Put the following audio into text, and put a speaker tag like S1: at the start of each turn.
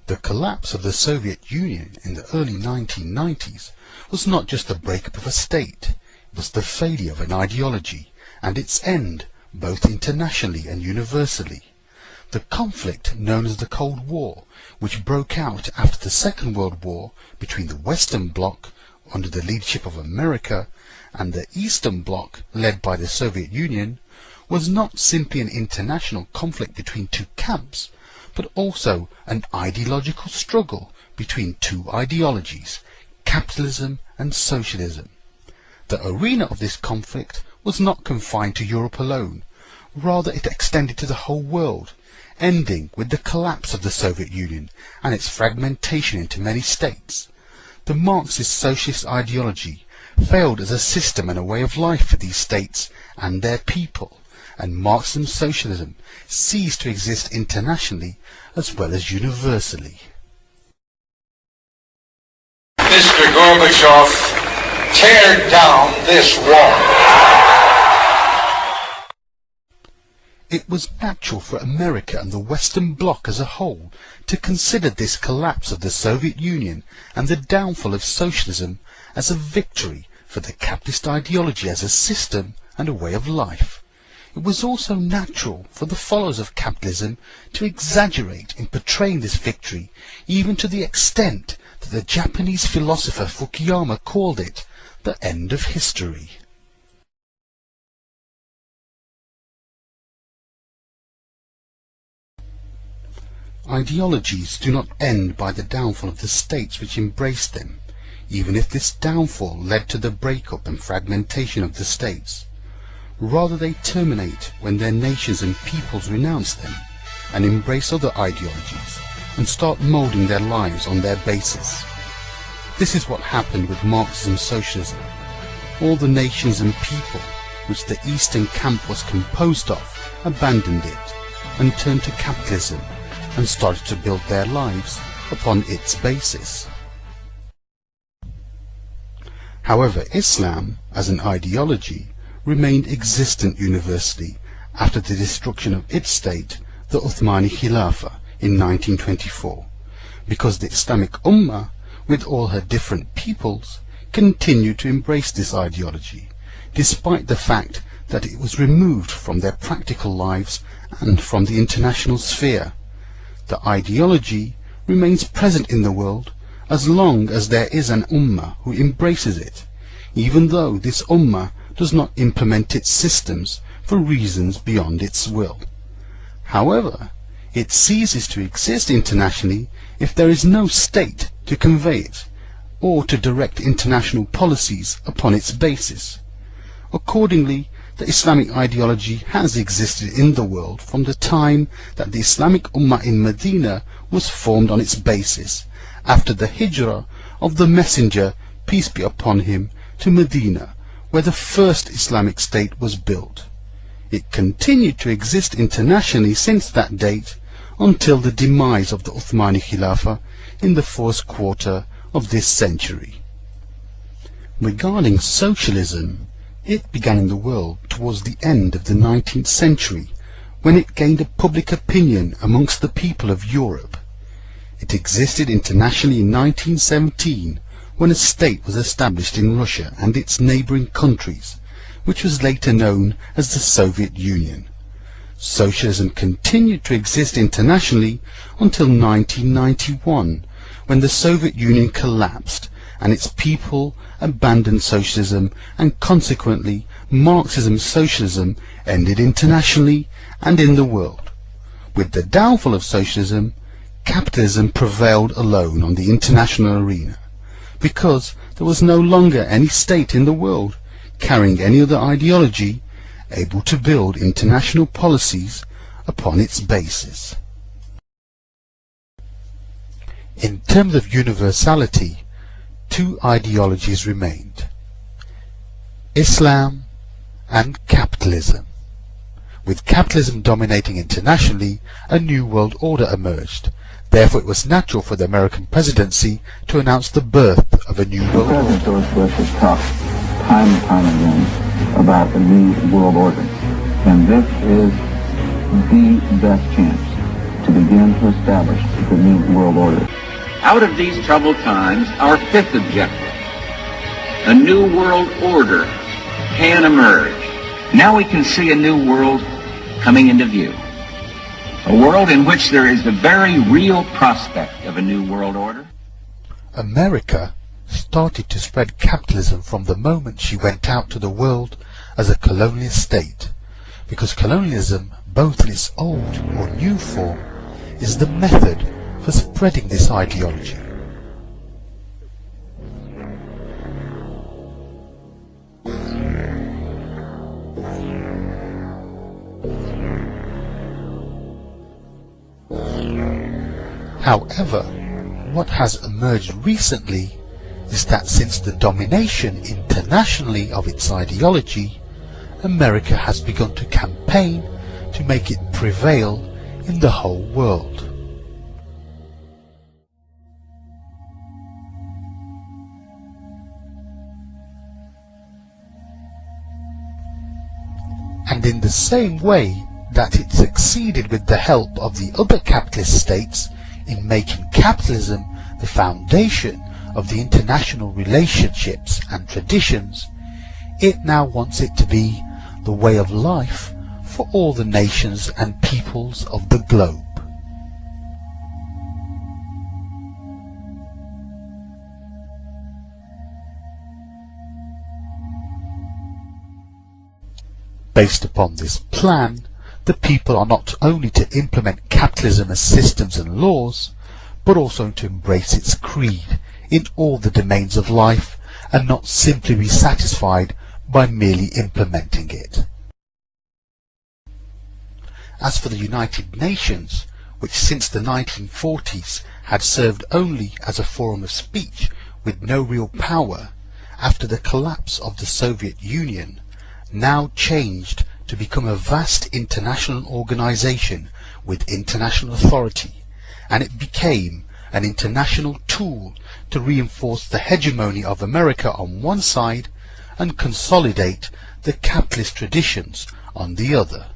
S1: The collapse of the Soviet Union in the early 1990s was not just the breakup of a state, it was the failure of an ideology and its end, both internationally and universally. The conflict known as the Cold War, which broke out after the Second World War between the Western Bloc under the leadership of America and the Eastern Bloc led by the Soviet Union, was not simply an international conflict between two camps, but also an ideological struggle between two ideologies, capitalism and socialism. The arena of this conflict was not confined to Europe alone, rather it extended to the whole world, ending with the collapse of the Soviet Union and its fragmentation into many states. The Marxist socialist ideology failed as a system and a way of life for these states and their people, and Marxism-socialism ceased to exist internationally as well as universally.
S2: Mr. Gorbachev, tear down this wall.
S1: It was natural for America and the Western Bloc as a whole to consider this collapse of the Soviet Union and the downfall of socialism as a victory for the capitalist ideology as a system and a way of life. It was also natural for the followers of capitalism to exaggerate in portraying this victory, even to the extent that the Japanese philosopher Fukuyama called it the end of history. Ideologies do not end by the downfall of the states which embraced them, even if this downfall led to the breakup and fragmentation of the states. Rather, they terminate when their nations and peoples renounce them and embrace other ideologies and start moulding their lives on their basis. This is what happened with Marxism-socialism. All the nations and people which the Eastern camp was composed of abandoned it and turned to capitalism and started to build their lives upon its basis. However, Islam, as an ideology, remained existent universally after the destruction of its state, the Uthmani Khilafah, in 1924, because the Islamic Ummah, with all her different peoples, continued to embrace this ideology, despite the fact that it was removed from their practical lives and from the international sphere. The ideology remains present in the world as long as there is an Ummah who embraces it, even though this Ummah does not implement its systems for reasons beyond its will. However, it ceases to exist internationally if there is no state to convey it, or to direct international policies upon its basis. Accordingly, the Islamic ideology has existed in the world from the time that the Islamic Ummah in Medina was formed on its basis, after the hijrah of the Messenger, peace be upon him, to Medina, where the first Islamic state was built. It continued to exist internationally since that date, until the demise of the Uthmani Khilafah in the first quarter of this century. Regarding socialism, it began in the world towards the end of the 19th century, when it gained a public opinion amongst the people of Europe. It existed internationally in 1917, when a state was established in Russia and its neighboring countries, which was later known as the Soviet Union. Socialism continued to exist internationally until 1991, when the Soviet Union collapsed and its people abandoned socialism, and consequently Marxism-socialism ended internationally and in the world. With the downfall of socialism, capitalism prevailed alone on the international arena, because there was no longer any state in the world carrying any other ideology able to build international policies upon its basis. In terms of universality, two ideologies remained: Islam and capitalism. With capitalism dominating internationally, a new world order emerged. Therefore, it was natural for the American presidency to announce the birth of a new world order.
S3: President George Bush has talked time and time again about a new world order, and this is the best chance to begin to establish the new world order.
S4: Out of these troubled times, our fifth objective, a new world order, can emerge. Now we can see a new world coming into view. A world in which there is the very real prospect of a new world order.
S1: America started to spread capitalism from the moment she went out to the world as a colonial state, because colonialism, both in its old or new form, is the method for spreading this ideology. However, what has emerged recently is that since the domination internationally of its ideology, America has begun to campaign to make it prevail in the whole world. And in the same way that it succeeded with the help of the other capitalist states in making capitalism the foundation of the international relationships and traditions, it now wants it to be the way of life for all the nations and peoples of the globe. Based upon this plan, the people are not only to implement capitalism as systems and laws, but also to embrace its creed in all the domains of life and not simply be satisfied by merely implementing it. As for the United Nations, which since the 1940s had served only as a forum of speech with no real power, after the collapse of the Soviet Union, now changed to become a vast international organization with international authority, and it became an international tool to reinforce the hegemony of America on one side and consolidate the capitalist traditions on the other.